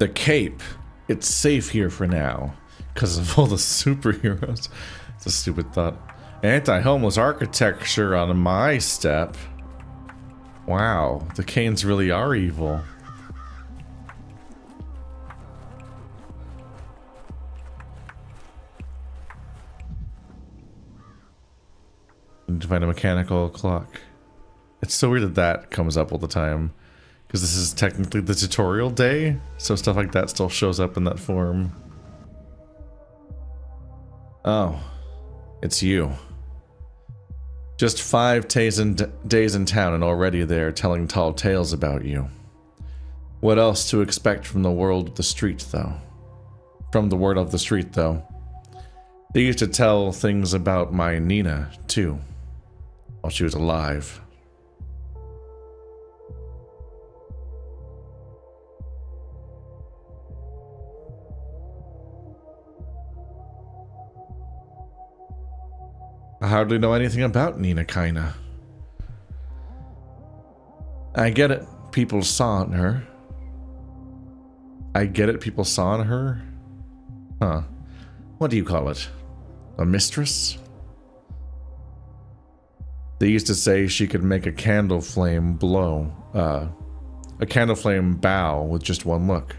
The cape. It's safe here for now. Because of all the superheroes. It's a stupid thought. Anti-homeless architecture on my step. Wow, the Canes really are evil. Need to find a mechanical clock. It's so weird that that comes up all the time. Because this is technically the tutorial day, so stuff like that still shows up in that form. Oh, it's you. Just 5 days in town and already they're telling tall tales about you. What else to expect from the world of the street, though? From the word of the street, though. They used to tell things about my Nina, too, while she was alive. I hardly know anything about Nina, kinda. I get it, people saw in her. I get it, people saw in her? Huh. What do you call it? A mistress? They used to say she could make a candle flame blow, a candle flame bow with just one look.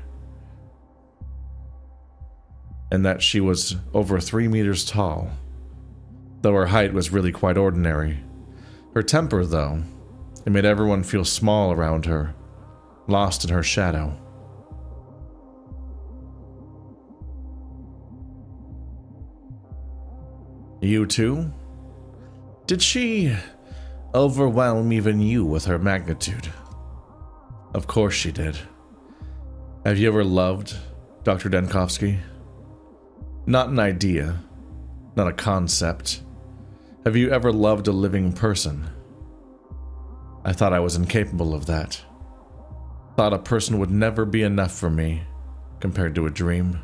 And that she was over 3 meters tall. Though her height was really quite ordinary. Her temper, though, it made everyone feel small around her, lost in her shadow. You too? Did she overwhelm even you with her magnitude? Of course she did. Have you ever loved Dr. Dankovsky? Not an idea, not a concept. Have you ever loved a living person? I thought I was incapable of that. Thought a person would never be enough for me, compared to a dream.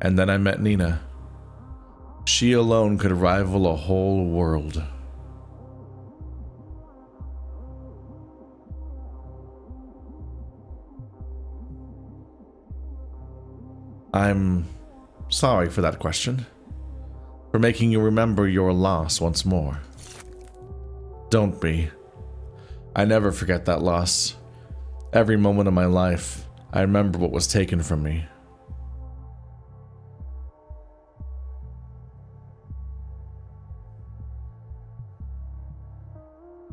And then I met Nina. She alone could rival a whole world. I'm sorry for that question. For making you remember your loss once more. Don't be. I never forget that loss. Every moment of my life, I remember what was taken from me.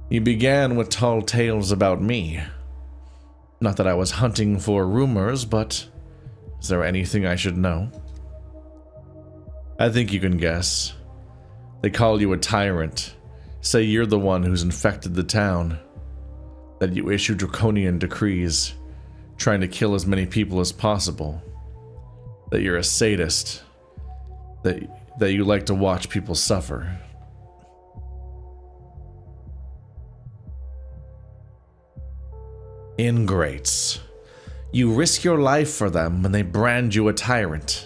You began with tall tales about me. Not that I was hunting for rumors, but is there anything I should know? I think you can guess. They call you a tyrant, say you're the one who's infected the town, that you issue draconian decrees, trying to kill as many people as possible, that you're a sadist, that you like to watch people suffer. Ingrates. You risk your life for them and they brand you a tyrant.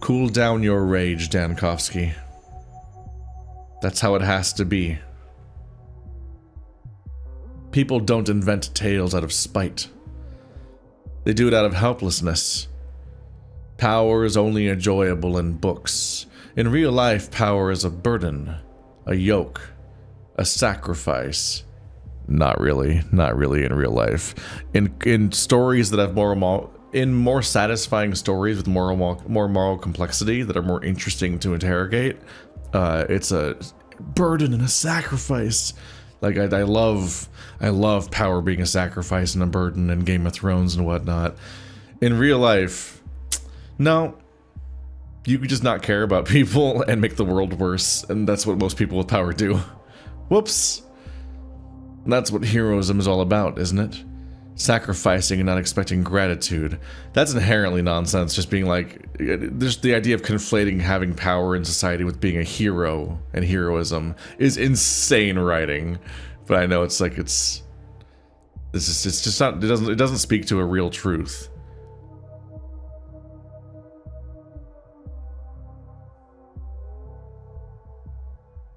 Cool down your rage, Dankovsky. That's how it has to be. People don't invent tales out of spite. They do it out of helplessness. Power is only enjoyable in books. In real life, power is a burden, a yoke, a sacrifice. Not really in real life. In stories that have more satisfying stories with more moral complexity that are more interesting to interrogate, it's a burden and a sacrifice. Like I love power being a sacrifice and a burden in Game of Thrones and whatnot. In real life, no. You could just not care about people and make the world worse, and that's what most people with power do. Whoops. That's what heroism is all about, isn't it? Sacrificing and not expecting gratitude. That's inherently nonsense, just being like, there's the idea of conflating having power in society with being a hero and heroism is insane writing. But I know it's just not, it doesn't speak to a real truth.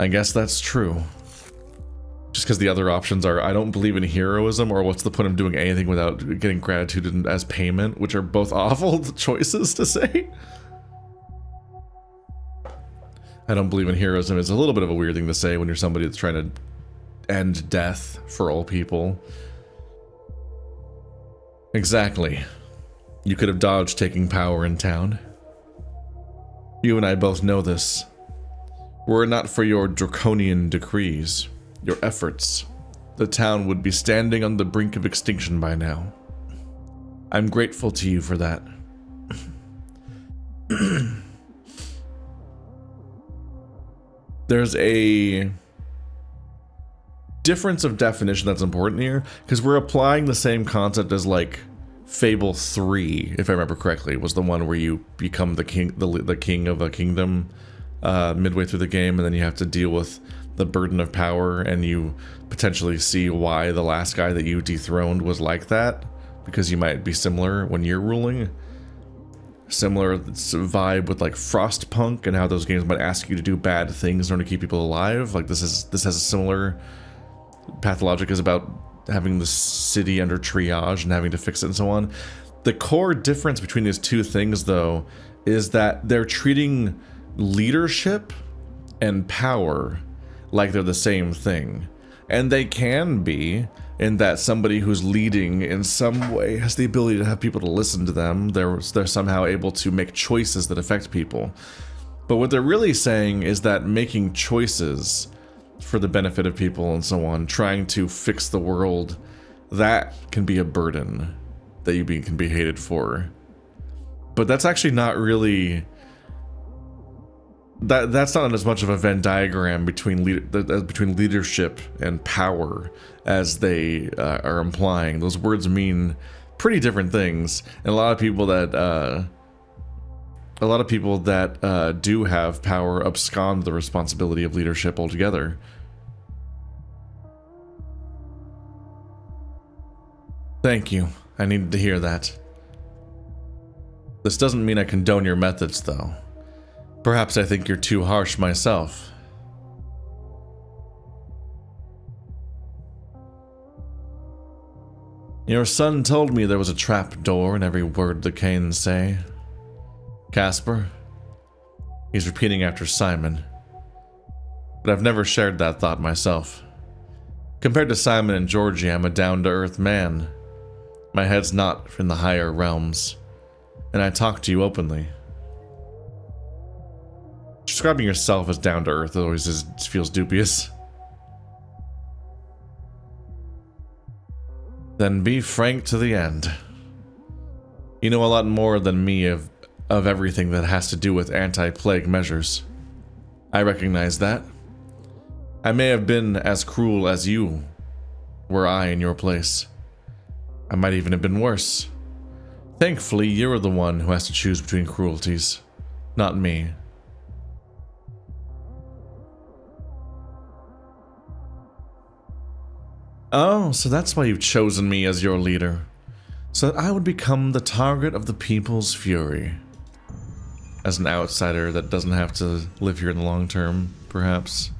I guess that's true. Just because the other options are I don't believe in heroism, or what's the point of doing anything without getting gratitude as payment, which are both awful choices to say. I don't believe in heroism is a little bit of a weird thing to say when you're somebody that's trying to end death for all people. Exactly. You could have dodged taking power in town. You and I both know this. Were it not for your draconian decrees, your efforts, the town would be standing on the brink of extinction by now. I'm grateful to you for that. There's a difference of definition that's important here, because we're applying the same concept as like Fable 3, if I remember correctly, was the one where you become the king, the king of a kingdom midway through the game, and then you have to deal with the burden of power, and you potentially see why the last guy that you dethroned was like that, because you might be similar when you're ruling. Similar vibe with like Frostpunk and how those games might ask you to do bad things in order to keep people alive. Like this has a similar. Pathologic is about having the city under triage and having to fix it and so on. The core difference between these two things, though, is that they're treating leadership and power like they're the same thing. And they can be, in that somebody who's leading in some way has the ability to have people to listen to them. They're somehow able to make choices that affect people. But what they're really saying is that making choices for the benefit of people and so on, trying to fix the world, that can be a burden that you can be hated for. But that's actually not really... That's not as much of a Venn diagram between leadership and power as they are implying. Those words mean pretty different things, and a lot of people that do have power abscond the responsibility of leadership altogether. Thank you. I needed to hear that. This doesn't mean I condone your methods, though. Perhaps I think you're too harsh myself. Your son told me there was a trap door in every word the Canes say. Casper? He's repeating after Simon. But I've never shared that thought myself. Compared to Simon and Georgie, I'm a down-to-earth man. My head's not in the higher realms, and I talk to you openly. Describing yourself as down-to-earth always feels dubious. Then be frank to the end. You know a lot more than me of everything that has to do with anti-plague measures. I recognize that. I may have been as cruel as you, were I in your place. I might even have been worse. Thankfully, you're the one who has to choose between cruelties, not me. Oh, so that's why you've chosen me as your leader. So that I would become the target of the people's fury. As an outsider that doesn't have to live here in the long term, perhaps.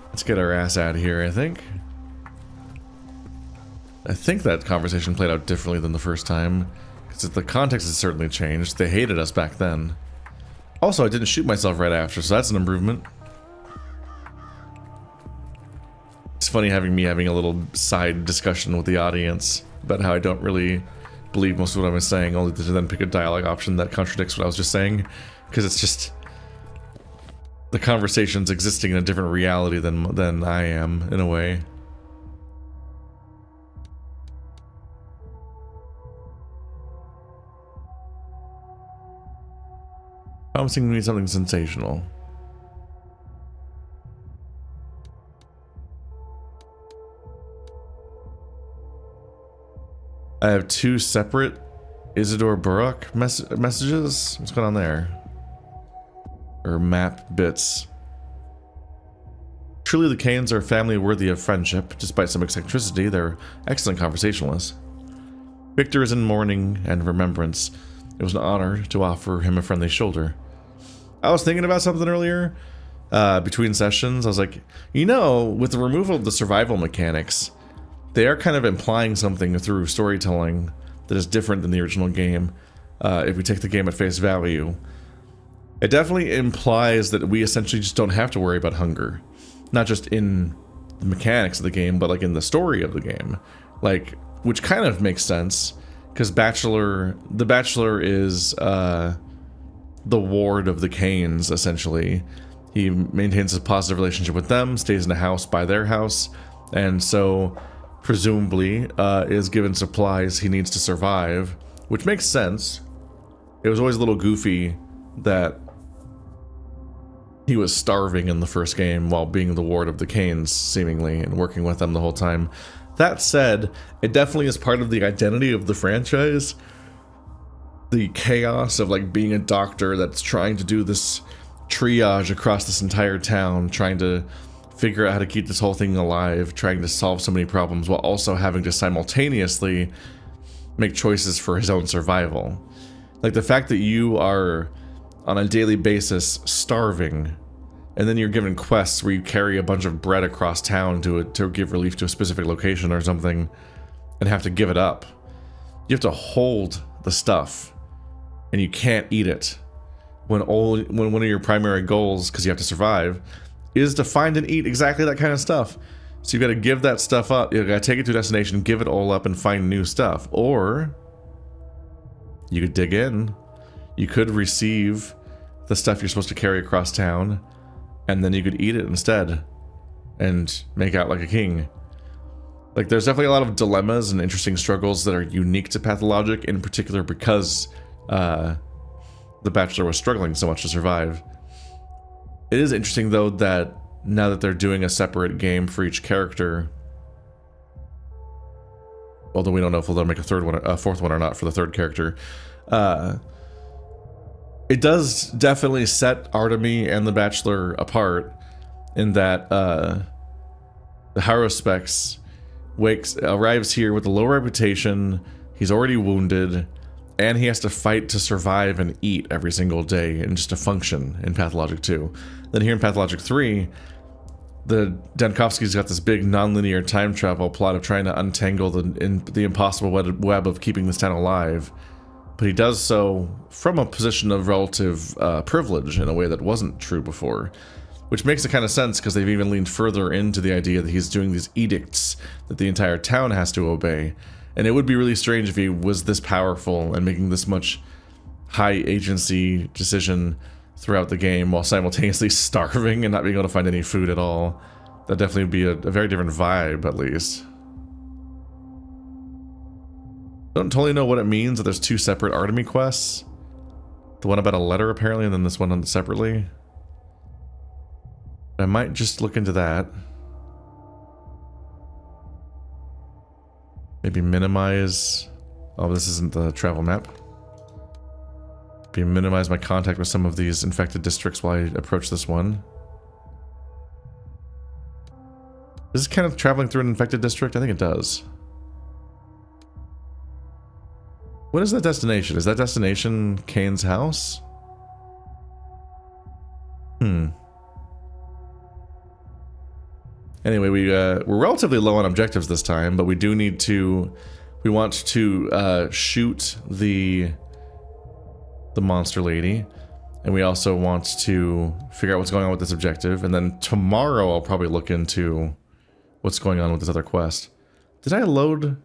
Let's get our ass out of here, I think. I think that conversation played out differently than the first time. Because the context has certainly changed. They hated us back then. Also, I didn't shoot myself right after, so that's an improvement. It's funny having a little side discussion with the audience about how I don't really believe most of what I'm saying, only to then pick a dialogue option that contradicts what I was just saying, because it's just the conversation's existing in a different reality than I am, in a way. Promising me something sensational. I have two separate Isidore Burrock messages. What's going on there? Or map bits. Truly the Canes are a family worthy of friendship. Despite some eccentricity, they're excellent conversationalists. Victor is in mourning and remembrance. It was an honor to offer him a friendly shoulder. I was thinking about something earlier. between sessions. I was like, you know, with the removal of the survival mechanics, they are kind of implying something through storytelling that is different than the original game. If we take the game at face value, it definitely implies that we essentially just don't have to worry about hunger, not just in the mechanics of the game, but like in the story of the game, like, which kind of makes sense because the Bachelor is the ward of the Kanes. Essentially, he maintains a positive relationship with them, stays in a house by their house, and so presumably is given supplies he needs to survive, which makes sense. It was always a little goofy that he was starving in the first game while being the ward of the Kanes, seemingly, and working with them the whole time. That said, it definitely is part of the identity of the franchise. The chaos of like being a doctor that's trying to do this triage across this entire town, trying to figure out how to keep this whole thing alive, trying to solve so many problems while also having to simultaneously make choices for his own survival. Like the fact that you are on a daily basis starving, and then you're given quests where you carry a bunch of bread across town to give relief to a specific location or something, and have to give it up. You have to hold the stuff, and you can't eat it when one of your primary goals, because you have to survive, is to find and eat exactly that kind of stuff. So you got to give that stuff up. You got to take it to a destination, give it all up, and find new stuff. Or you could dig in. You could receive the stuff you're supposed to carry across town, and then you could eat it instead and make out like a king. Like, there's definitely a lot of dilemmas and interesting struggles that are unique to Pathologic, in particular because the Bachelor was struggling so much to survive. It is interesting, though, that now that they're doing a separate game for each character, although we don't know if they'll make a fourth one or not for the third character, it does definitely set Artemy and the Bachelor apart in that the Haruspex arrives here with a low reputation, he's already wounded, and he has to fight to survive and eat every single day and just to function in Pathologic 2. Then here in Pathologic 3, the Dankovsky's got this big non-linear time travel plot of trying to untangle the impossible web of keeping this town alive. But he does so from a position of relative privilege in a way that wasn't true before. Which makes it kind of sense because they've even leaned further into the idea that he's doing these edicts that the entire town has to obey. And it would be really strange if he was this powerful and making this much high agency decision throughout the game while simultaneously starving and not being able to find any food at all. That'd definitely be a very different vibe, at least. Don't totally know what it means that there's two separate Artemy quests. The one about a letter, apparently, and then this one separately. I might just look into that. Maybe minimize... Oh, this isn't the travel map. Maybe minimize my contact with some of these infected districts while I approach this one. Is this kind of traveling through an infected district? I think it does. What is that destination? Is that destination Kane's house? Anyway, we're relatively low on objectives this time, but we do need to... We want to shoot the monster lady, and we also want to figure out what's going on with this objective, and then tomorrow I'll probably look into what's going on with this other quest. Did I load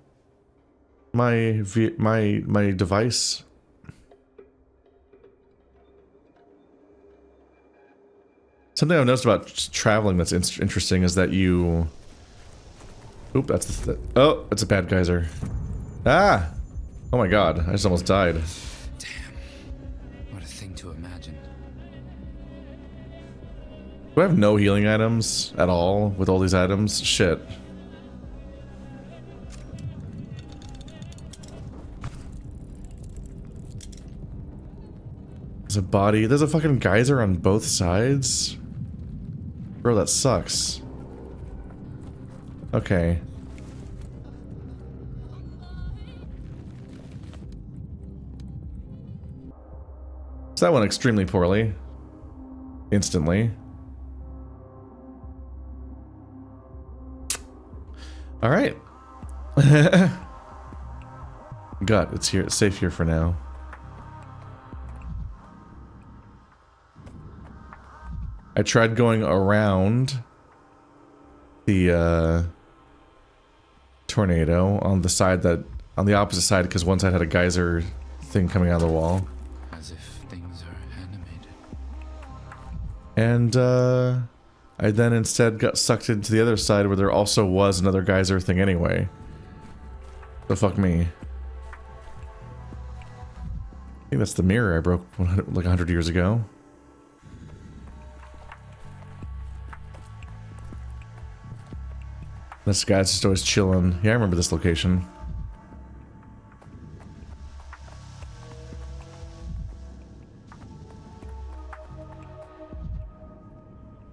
my device? Something I've noticed about traveling that's interesting is that you... Oop, that's oh, it's a bad geyser. Ah! Oh my god, I just almost died. Damn. What a thing to imagine. Do I have no healing items at all with all these items? Shit. There's a body. There's a fucking geyser on both sides? Bro, that sucks. Okay. So that went extremely poorly. Instantly. All right. Gut, it's here. It's safe here for now. I tried going around the tornado on the side that, on the opposite side, because one side had a geyser thing coming out of the wall. As if things are animated. And I then instead got sucked into the other side where there also was another geyser thing anyway. So fuck me. I think that's the mirror I broke like 100 years ago. This guy's just always chilling. Yeah, I remember this location.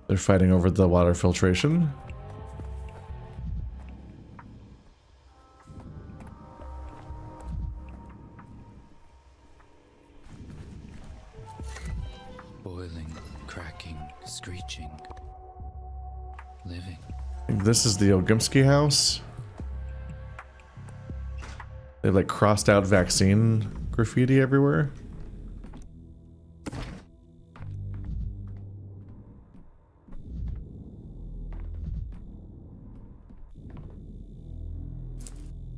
They're fighting over the water filtration. Boiling, cracking, screeching. Living. I think this is the Ogimsky house. They've like crossed out vaccine graffiti everywhere.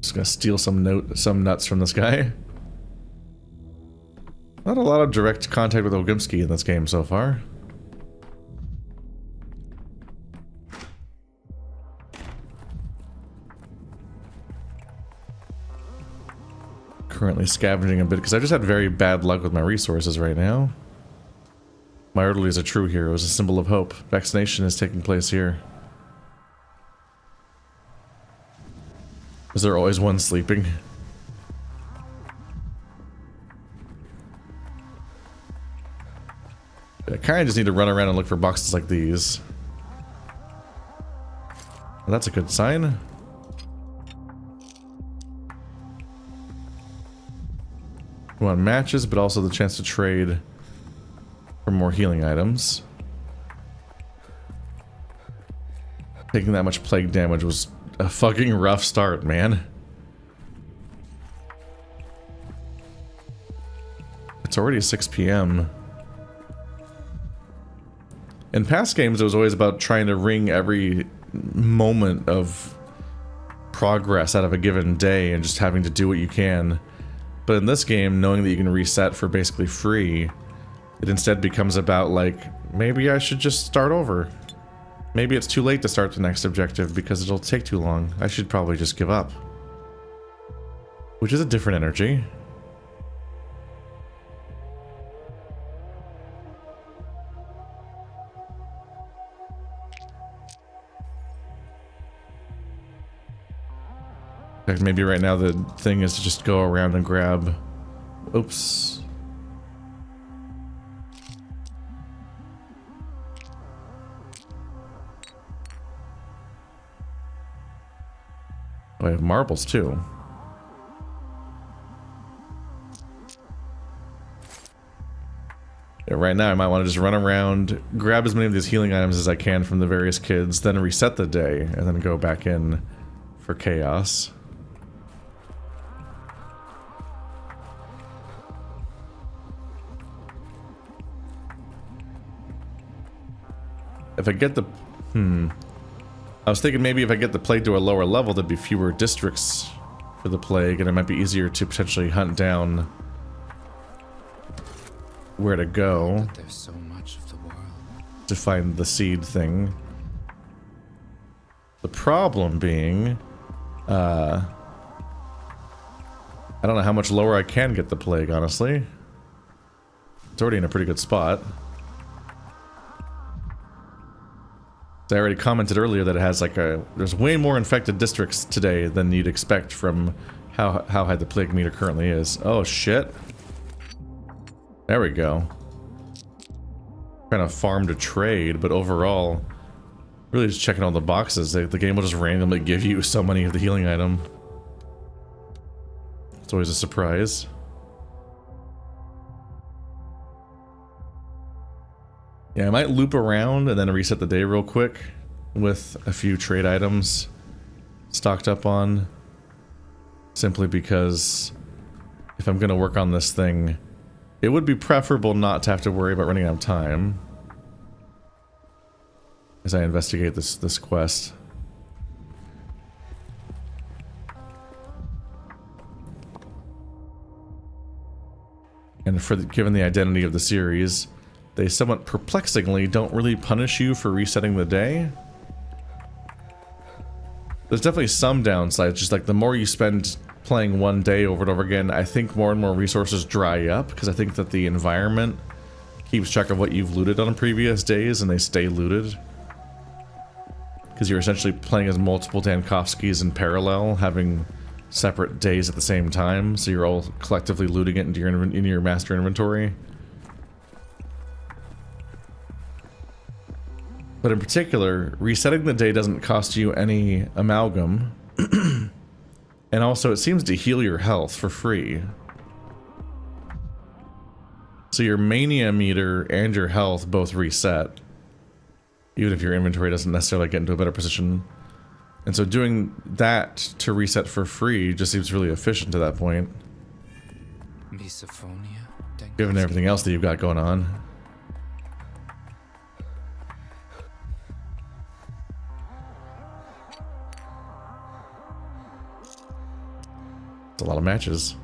Just gonna steal some nuts from this guy. Not a lot of direct contact with Ogimsky in this game so far. Currently scavenging a bit because I just had very bad luck with my resources right now. My orderlies are true heroes, a symbol of hope. Vaccination is taking place here. Is there always one sleeping? I kind of just need to run around and look for boxes like these. Well, that's a good sign. We want matches, but also the chance to trade for more healing items. Taking that much plague damage was a fucking rough start, man. It's already 6 p.m. In past games, it was always about trying to wring every moment of progress out of a given day and just having to do what you can. But in this game, knowing that you can reset for basically free, it instead becomes about like, maybe I should just start over. Maybe it's too late to start the next objective because it'll take too long. I should probably just give up. Which is a different energy. In fact, maybe right now the thing is to just go around and grab... Oops. Oh, I have marbles too. Yeah, right now I might want to just run around, grab as many of these healing items as I can from the various kids, then reset the day, and then go back in for chaos. If I get the... I was thinking maybe if I get the plague to a lower level, there'd be fewer districts for the plague, and it might be easier to potentially hunt down where to go. But there's so much of the world. To find the seed thing. The problem being... I don't know how much lower I can get the plague, honestly. It's already in a pretty good spot. I already commented earlier that it has like there's way more infected districts today than you'd expect from how high the plague meter currently is. Oh shit. There we go. Trying to farm to trade, but overall, really just checking all the boxes. The game will just randomly give you so many of the healing item. It's always a surprise. Yeah, I might loop around and then reset the day real quick with a few trade items. stocked up on. Simply because if I'm going to work on this thing, it would be preferable not to have to worry about running out of time as I investigate this quest. And given the identity of the series, they somewhat perplexingly don't really punish you for resetting the day. There's definitely some downsides, just like the more you spend playing one day over and over again, I think more and more resources dry up, because I think that the environment keeps track of what you've looted on previous days and they stay looted. Because you're essentially playing as multiple Dankovskys in parallel, having separate days at the same time, so you're all collectively looting it into your master inventory. But in particular, resetting the day doesn't cost you any amalgam, and also it seems to heal your health for free. So your mania meter and your health both reset, even if your inventory doesn't necessarily get into a better position. And so doing that to reset for free just seems really efficient to that point, given everything else that you've got going on. It's a lot of matches.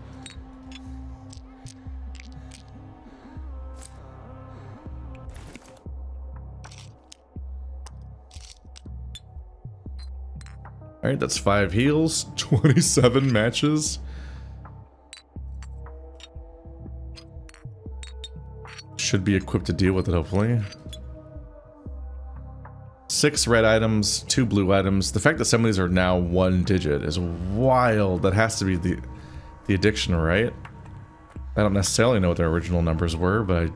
Alright, that's 5 heals, 27 matches. Should be equipped to deal with it, hopefully. 6 red items, 2 blue items. The fact that some of these are now 1 digit is wild. That has to be the addiction, right? I don't necessarily know what their original numbers were, but I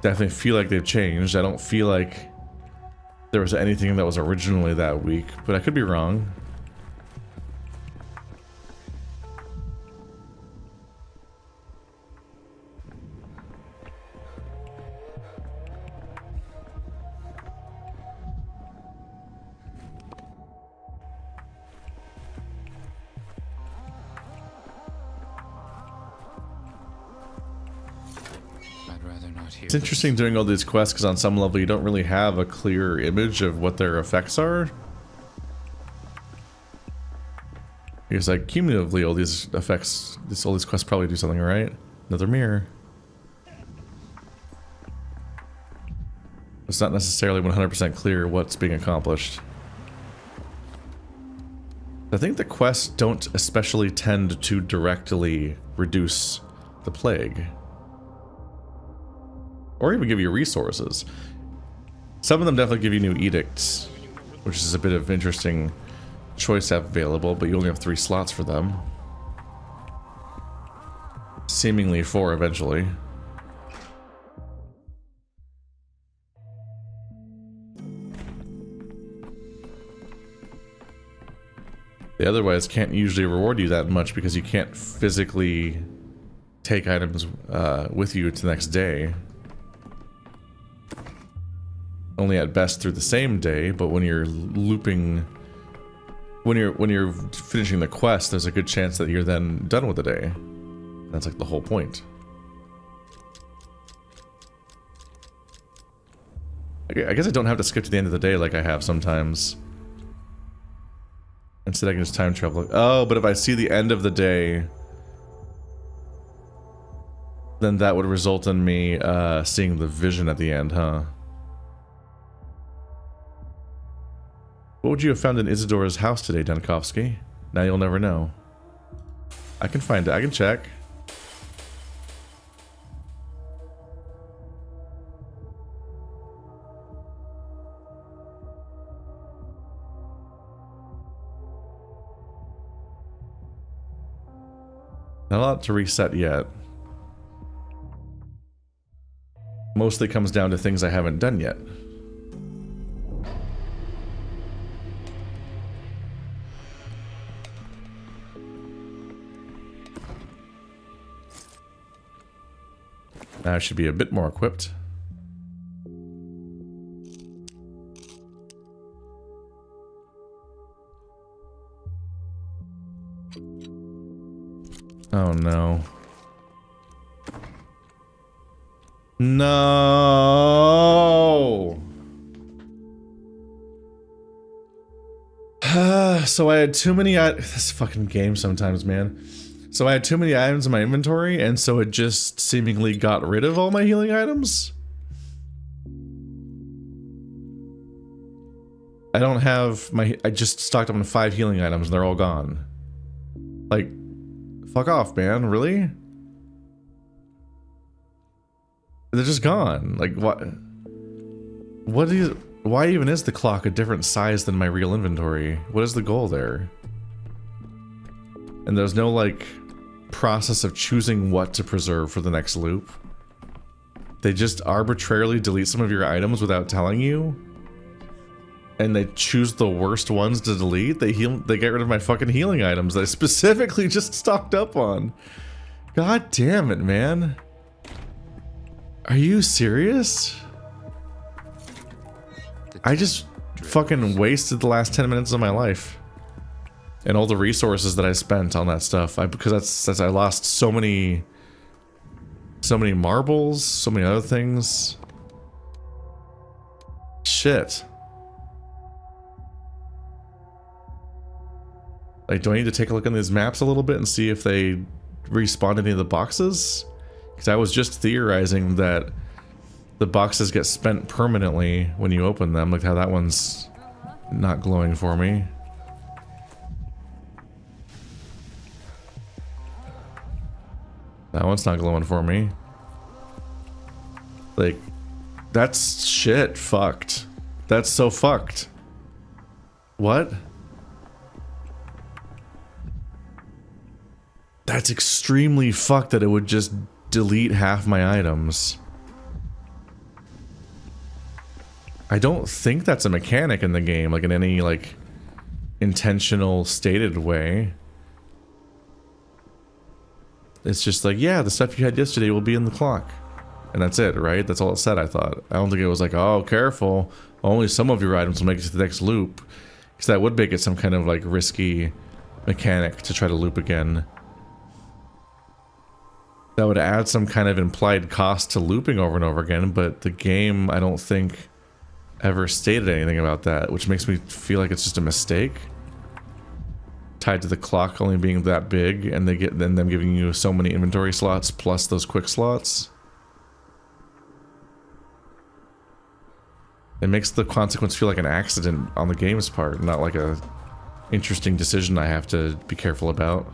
definitely feel like they've changed. I don't feel like there was anything that was originally that weak, but I could be wrong. It's interesting doing all these quests because on some level you don't really have a clear image of what their effects are. Because like cumulatively all these effects, all these quests probably do something, right? Another mirror. It's not necessarily 100% clear what's being accomplished. I think the quests don't especially tend to directly reduce the plague. Or even give you resources. Some of them definitely give you new edicts, which is a bit of interesting choice to have available, but you only have 3 slots for them. Seemingly 4 eventually. They otherwise can't usually reward you that much because you can't physically take items with you to the next day. Only at best through the same day, but when you're looping, when you're finishing the quest, there's a good chance that you're then done with the day. That's like the whole point. I guess I don't have to skip to the end of the day like I have sometimes. Instead I can just time travel. Oh, but if I see the end of the day, then that would result in me seeing the vision at the end, huh? What would you have found in Isidora's house today, Dankovsky? Now you'll never know. I can find it. I can check. Not a lot to reset yet. Mostly comes down to things I haven't done yet. Now I should be a bit more equipped. Oh no. No. So I had too many. This fucking game sometimes, man. So I had too many items in my inventory, and so it just seemingly got rid of all my healing items. I don't have my. I just stocked up on 5 healing items, and they're all gone. Like, fuck off, man. Really? They're just gone. Like, what? What is? Why even is the clock a different size than my real inventory? What is the goal there? And there's no, like, process of choosing what to preserve for the next loop. They just arbitrarily delete some of your items without telling you. And they choose the worst ones to delete. They get rid of my fucking healing items that I specifically just stocked up on. God damn it, man. Are you serious? I just fucking wasted the last 10 minutes of my life. And all the resources that I spent on that stuff. Because I lost so many marbles, so many other things. Shit. Like, do I need to take a look at these maps a little bit and see if they respawn any of the boxes? Because I was just theorizing that the boxes get spent permanently when you open them. Look how that one's not glowing for me. That one's not glowing for me. Like, that's shit fucked. That's so fucked. What? That's extremely fucked that it would just delete half my items. I don't think that's a mechanic in the game, like in any, like, intentional, stated way. It's just like, yeah, the stuff you had yesterday will be in the clock. And that's it, right? That's all it said, I thought. I don't think it was like, oh, careful. Only some of your items will make it to the next loop. Because that would make it some kind of, like, risky mechanic to try to loop again. That would add some kind of implied cost to looping over and over again, but the game, I don't think, ever stated anything about that, which makes me feel like it's just a mistake. Tied to the clock only being that big, and then them giving you so many inventory slots plus those quick slots. It makes the consequence feel like an accident on the game's part, not like a interesting decision I have to be careful about.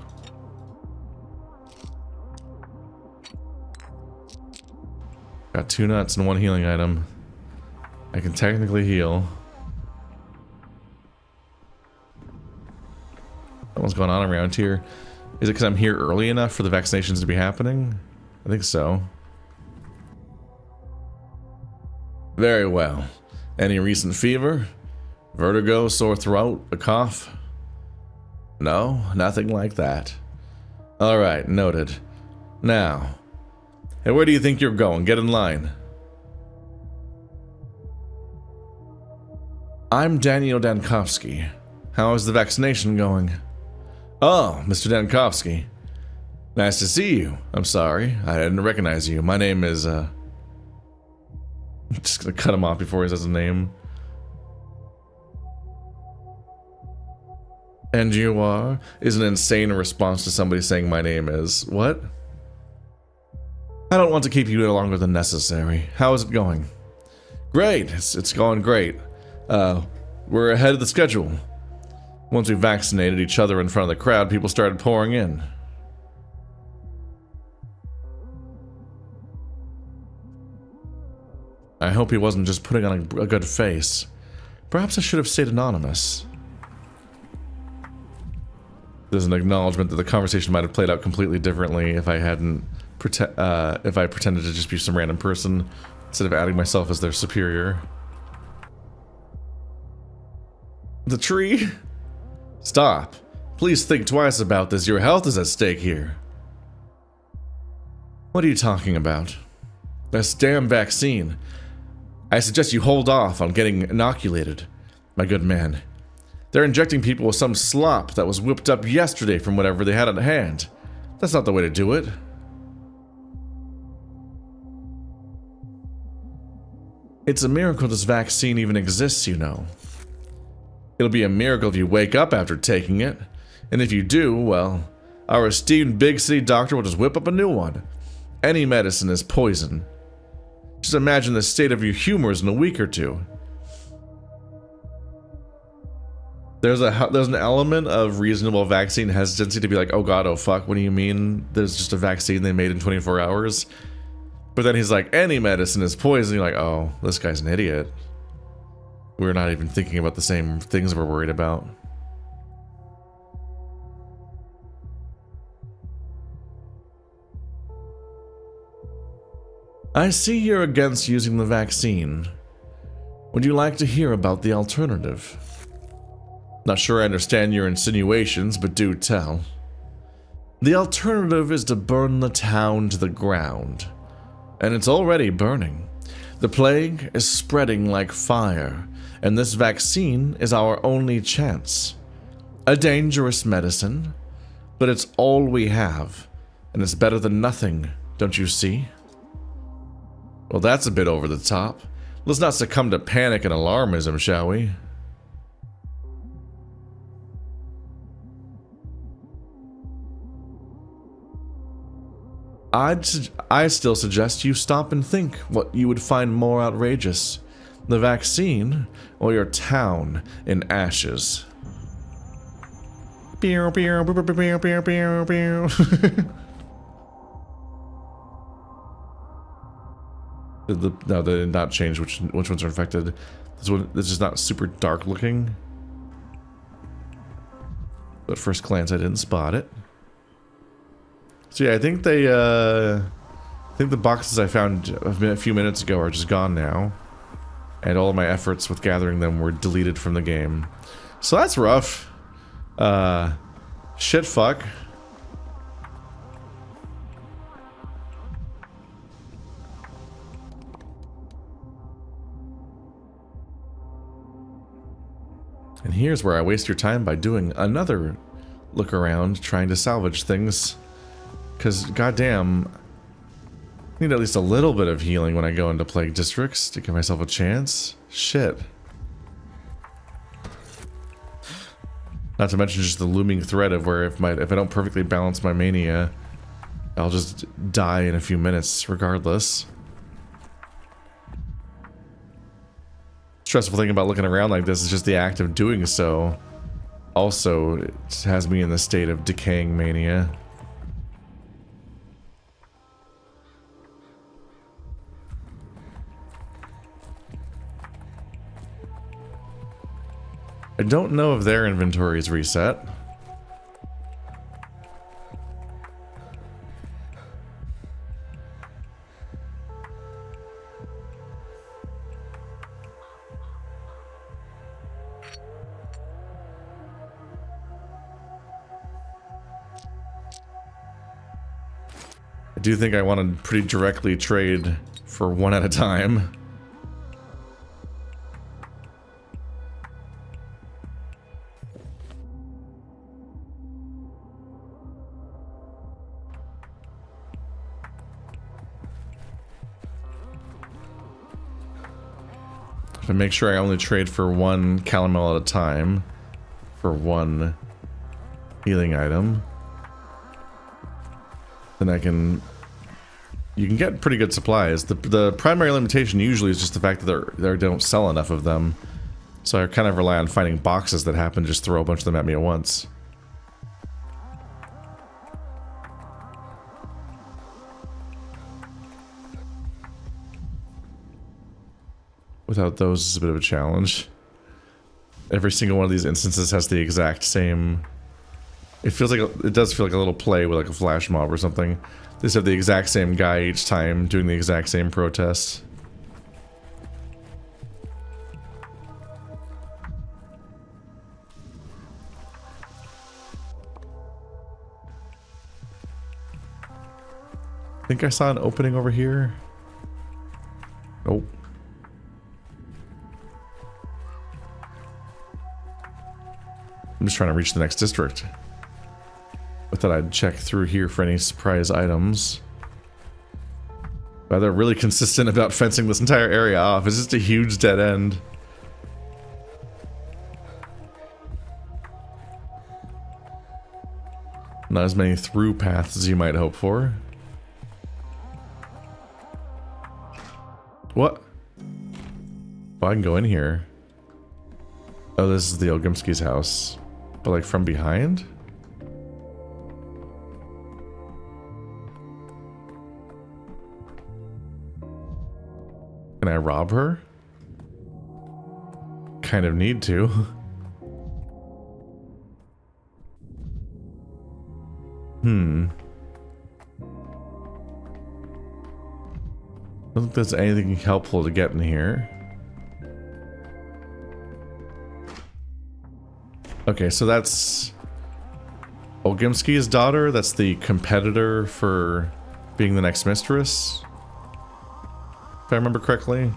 Got 2 nuts and 1 healing item. I can technically heal. What's going on around here? Is it because I'm here early enough for the vaccinations to be happening? I think so. Very well. Any recent fever? Vertigo, sore throat, a cough? No, nothing like that. Alright, noted. Now, hey, where do you think you're going? Get in line. I'm Daniil Dankovsky. How is the vaccination going? Oh, Mr. Dankovsky. Nice to see you. I'm sorry, I didn't recognize you. My name is, I'm just gonna cut him off before he says his name. And you are? Is an insane response to somebody saying my name is. What? I don't want to keep you any longer than necessary. How is it going? Great, it's going great. We're ahead of the schedule. Once we vaccinated each other in front of the crowd, people started pouring in. I hope he wasn't just putting on a good face. Perhaps I should have stayed anonymous. There's an acknowledgement that the conversation might have played out completely differently if I hadn't if I pretended to just be some random person instead of adding myself as their superior. The tree? Stop. Please think twice about this. Your health is at stake here. What are you talking about? This damn vaccine. I suggest you hold off on getting inoculated, my good man. They're injecting people with some slop that was whipped up yesterday from whatever they had on hand. That's not the way to do it. It's a miracle this vaccine even exists, you know. It'll be a miracle if you wake up after taking it. And if you do, well, our esteemed big city doctor will just whip up a new one. Any medicine is poison. Just imagine the state of your humors in a week or two. There's an element of reasonable vaccine hesitancy to be like, oh god, oh fuck, what do you mean there's just a vaccine they made in 24 hours? But then he's like, any medicine is poison. You're like, oh, this guy's an idiot. We're not even thinking about the same things we're worried about. I see you're against using the vaccine. Would you like to hear about the alternative? Not sure I understand your insinuations, but do tell. The alternative is to burn the town to the ground. And it's already burning. The plague is spreading like fire, and this vaccine is our only chance. A dangerous medicine, but it's all we have, and it's better than nothing, don't you see? Well, that's a bit over the top. Let's not succumb to panic and alarmism, shall we? I still suggest you stop and think what you would find more outrageous. The vaccine, or your town in ashes. No, they did not change which ones are infected. This is not super dark looking. But at first glance I didn't spot it. So yeah, I think the boxes I found a few minutes ago are just gone now. And all of my efforts with gathering them were deleted from the game. So that's rough. Shit fuck. And here's where I waste your time by doing another look around trying to salvage things. Because, goddamn, I need at least a little bit of healing when I go into plague districts to give myself a chance. Shit. Not to mention just the looming threat of where if I don't perfectly balance my mania, I'll just die in a few minutes regardless. Stressful thing about looking around like this is just the act of doing so. Also, it has me in the state of decaying mania. I don't know if their inventory is reset. I do think I want to pretty directly trade for one at a time. To make sure I only trade for one calomel at a time for one healing item. Then you can get pretty good supplies. The primary limitation usually is just the fact that they don't sell enough of them. So I kind of rely on finding boxes that happen to just throw a bunch of them at me at once. Without those, it's a bit of a challenge. Every single one of these instances has the exact same... It feels like it does feel like a little play with like a flash mob or something. They just have the exact same guy each time doing the exact same protest. I think I saw an opening over here. Nope. I'm just trying to reach the next district I thought I'd check through here for any surprise items. But they're really consistent about fencing this entire area off. It's just a huge dead end. Not as many through paths as you might hope for. What? Oh, I can go in here. Oh, this is the Ogimsky's house. But like from behind? Can I rob her? Kind of need to. I don't think there's anything helpful to get in here. Okay, so that's Ogimsky's daughter. That's the competitor for being the next mistress. If I remember correctly.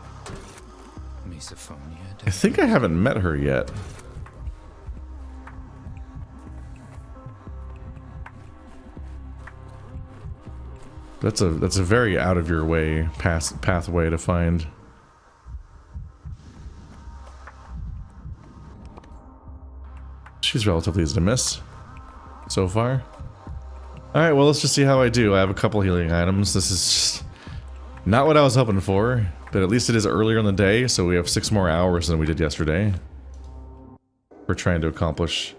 I think I haven't met her yet. That's a very out of your way pathway to find. She's relatively easy to miss so far. Alright, well, let's just see how I do. I have a couple healing items. This is just not what I was hoping for, but at least it is earlier in the day, so we have 6 more hours than we did yesterday. We're trying to accomplish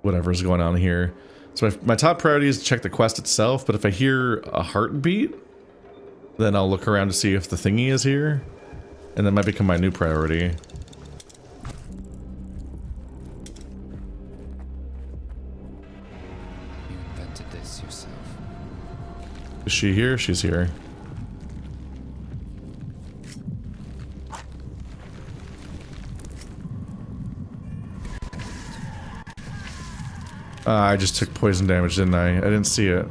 whatever's going on here. So my top priority is to check the quest itself, but if I hear a heartbeat, then I'll look around to see if the thingy is here, and that might become my new priority. You invented this yourself. Is she here? She's here. I just took poison damage, didn't I? I didn't see it.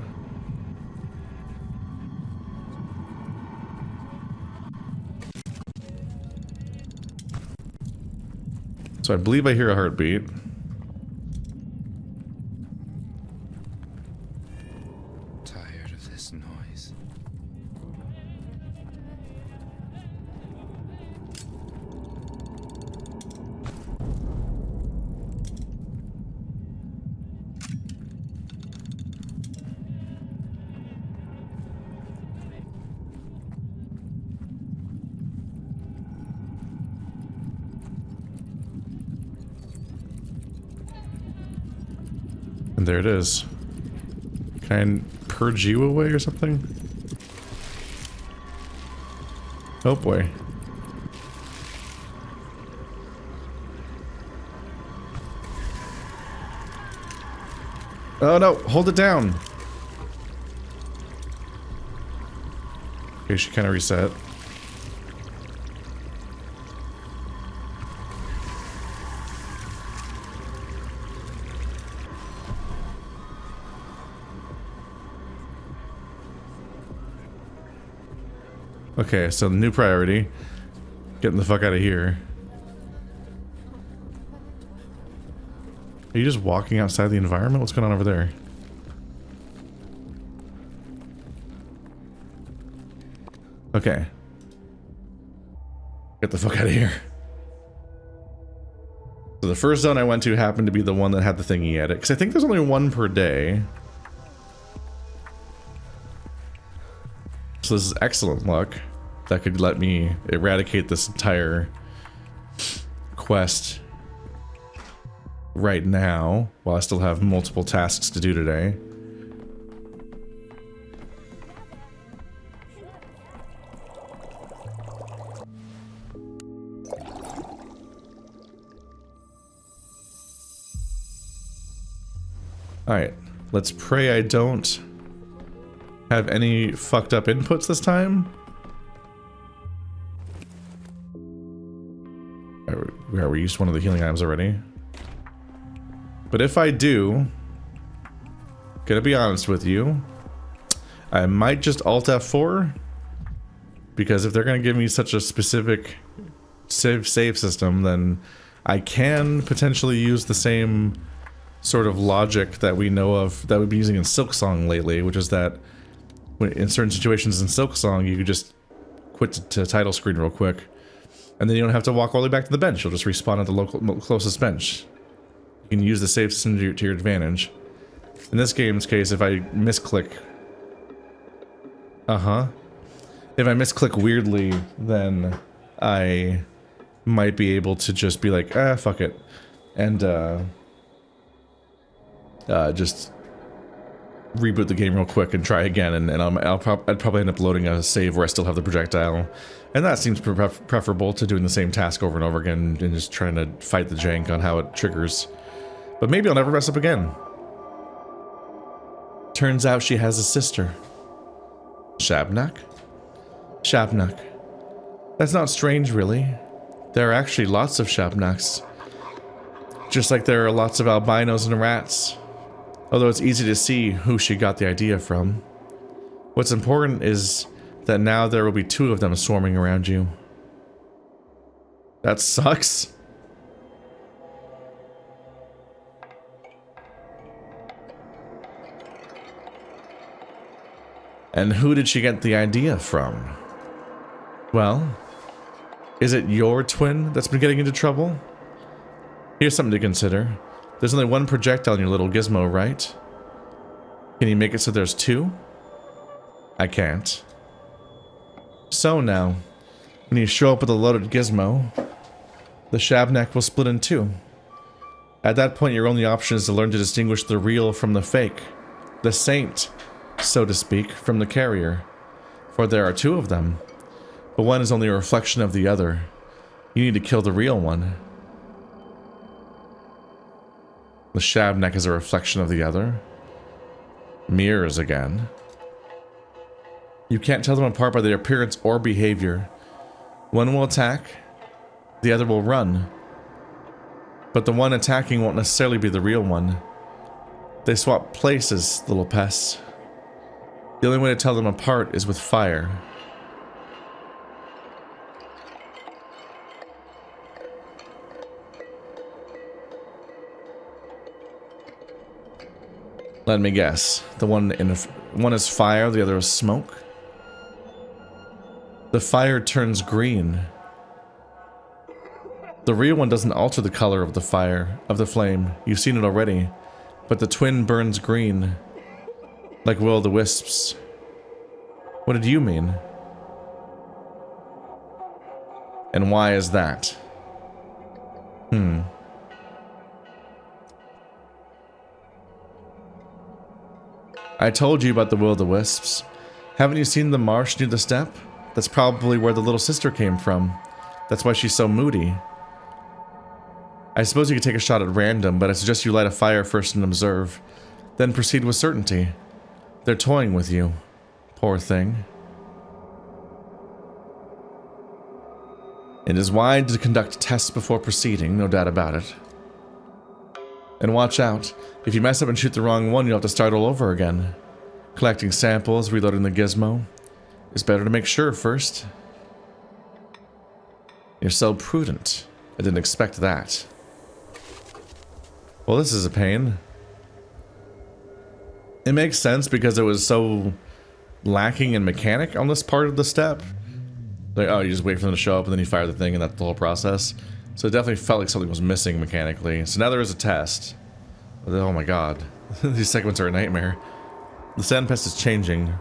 So I believe I hear a heartbeat. Tired of this noise. And there it is. Can I purge you away or something? Oh boy. Oh no, hold it down. Okay, she kind of reset. Okay, so the new priority, getting the fuck out of here. Are you just walking outside the environment? What's going on over there? Okay. Get the fuck out of here. So the first zone I went to happened to be the one that had the thingy at it, because I think there's only one per day. So this is excellent luck. That could let me eradicate this entire quest right now, while I still have multiple tasks to do today. Alright, let's pray I don't have any fucked up inputs this time. We used one of the healing items already. But if I do, gonna be honest with you, I might just Alt F4, because if they're gonna give me such a specific save system, then I can potentially use the same sort of logic that we know of that we've been using in Silksong lately, which is that in certain situations in Silksong, you could just quit to title screen real quick, and then you don't have to walk all the way back to the bench. You'll just respawn at the closest bench. You can use the save system to your advantage. In this game's case, if I misclick... If I misclick weirdly, then I might be able to just be like, fuck it. And, just reboot the game real quick and try again, and I'd probably end up loading a save where I still have the projectile. And that seems preferable to doing the same task over and over again and just trying to fight the jank on how it triggers. But maybe I'll never mess up again. Turns out she has a sister. Shabnak? Shabnak. That's not strange, really. There are actually lots of Shabnaks. Just like there are lots of albinos and rats. Although it's easy to see who she got the idea from. What's important is that now there will be 2 of them swarming around you. That sucks. And who did she get the idea from? Well, is it your twin that's been getting into trouble? Here's something to consider. There's only 1 projectile in your little gizmo, right? Can you make it so there's 2? I can't. So now, when you show up with a loaded gizmo, the Shabnak will split in 2. At that point, your only option is to learn to distinguish the real from the fake. The saint, so to speak, from the carrier. For there are 2 of them. But one is only a reflection of the other. You need to kill the real one. The Shabnak is a reflection of the other. Mirrors again. You can't tell them apart by their appearance or behavior. One will attack, the other will run. But the one attacking won't necessarily be the real one. They swap places, little pests. The only way to tell them apart is with fire. Let me guess. The one is fire, the other is smoke. The fire turns green. The real one doesn't alter the color of the fire, of the flame. You've seen it already. But the twin burns green. Like will-o'-the-wisps. What did you mean? And why is that? I told you about the will-o'-the-wisps. Haven't you seen the marsh near the steppe? That's probably where the little sister came from. That's why she's so moody. I suppose you could take a shot at random, but I suggest you light a fire first and observe. Then proceed with certainty. They're toying with you. Poor thing. It is wise to conduct tests before proceeding, no doubt about it. And watch out. If you mess up and shoot the wrong one, you'll have to start all over again. Collecting samples, reloading the gizmo. It's better to make sure first. You're so prudent. I didn't expect that. Well, this is a pain. It makes sense because it was so lacking in mechanic on this part of the step. Like, oh, you just wait for them to show up and then you fire the thing and that's the whole process. So it definitely felt like something was missing mechanically. So now there is a test. Oh my god. These segments are a nightmare. The sandpest is changing.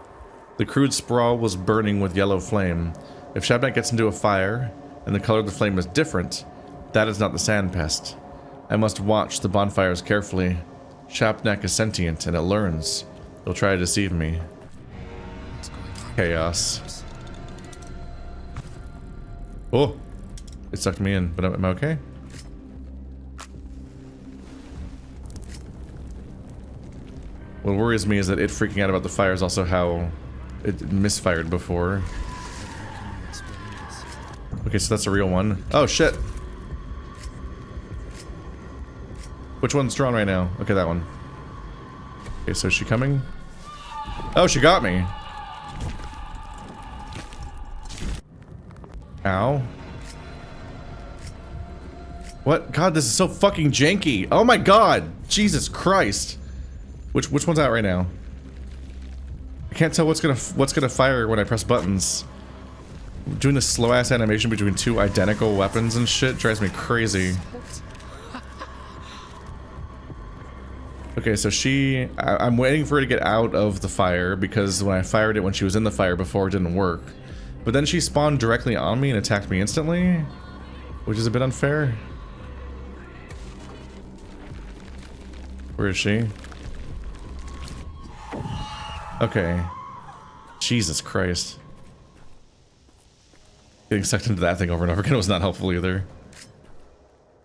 The crude sprawl was burning with yellow flame. If Shabnak gets into a fire, and the color of the flame is different, that is not the sandpest. I must watch the bonfires carefully. Shabnak is sentient, and it learns. It'll try to deceive me. What's going on? Chaos. Oh! It sucked me in, but am I okay? What worries me is that it freaking out about the fire is also how it misfired before. Okay, so that's a real one. Oh, shit! Which one's drawn right now? Okay, that one. Okay, so is she coming? Oh, she got me! Ow. What? God, this is so fucking janky. Oh my god. Jesus Christ. Which one's out right now? I can't tell what's gonna fire when I press buttons. Doing this slow ass animation between two identical weapons and shit drives me crazy. Okay, so I'm waiting for her to get out of the fire because when I fired it when she was in the fire before, it didn't work. But then she spawned directly on me and attacked me instantly, which is a bit unfair. Where is she? Okay. Jesus Christ. Getting sucked into that thing over and over again was not helpful either.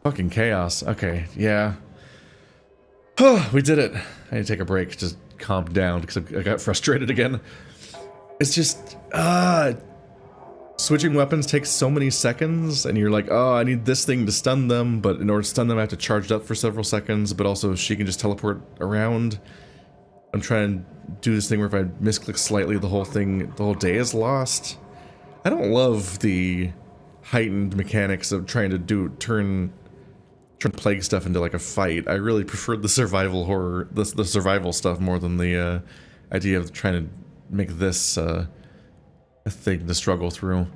Fucking chaos. Okay, yeah. We did it. I need to take a break, just calm down because I got frustrated again. It's just, switching weapons takes so many seconds, and you're like, oh, I need this thing to stun them, but in order to stun them, I have to charge it up for several seconds, but also she can just teleport around. I'm trying to do this thing where if I misclick slightly, the whole day is lost. I don't love the heightened mechanics of trying to turn plague stuff into like a fight. I really preferred the survival horror, the survival stuff more than the idea of trying to make this a thing to struggle through.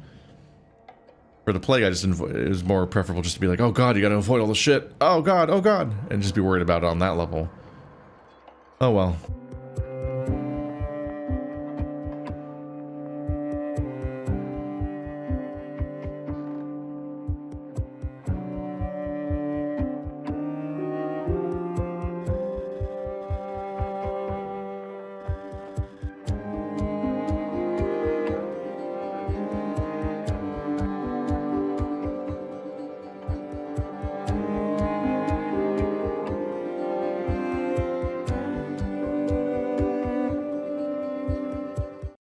For the plague, it was more preferable just to be like, oh god, you gotta avoid all the shit. Oh god, and just be worried about it on that level. Oh well.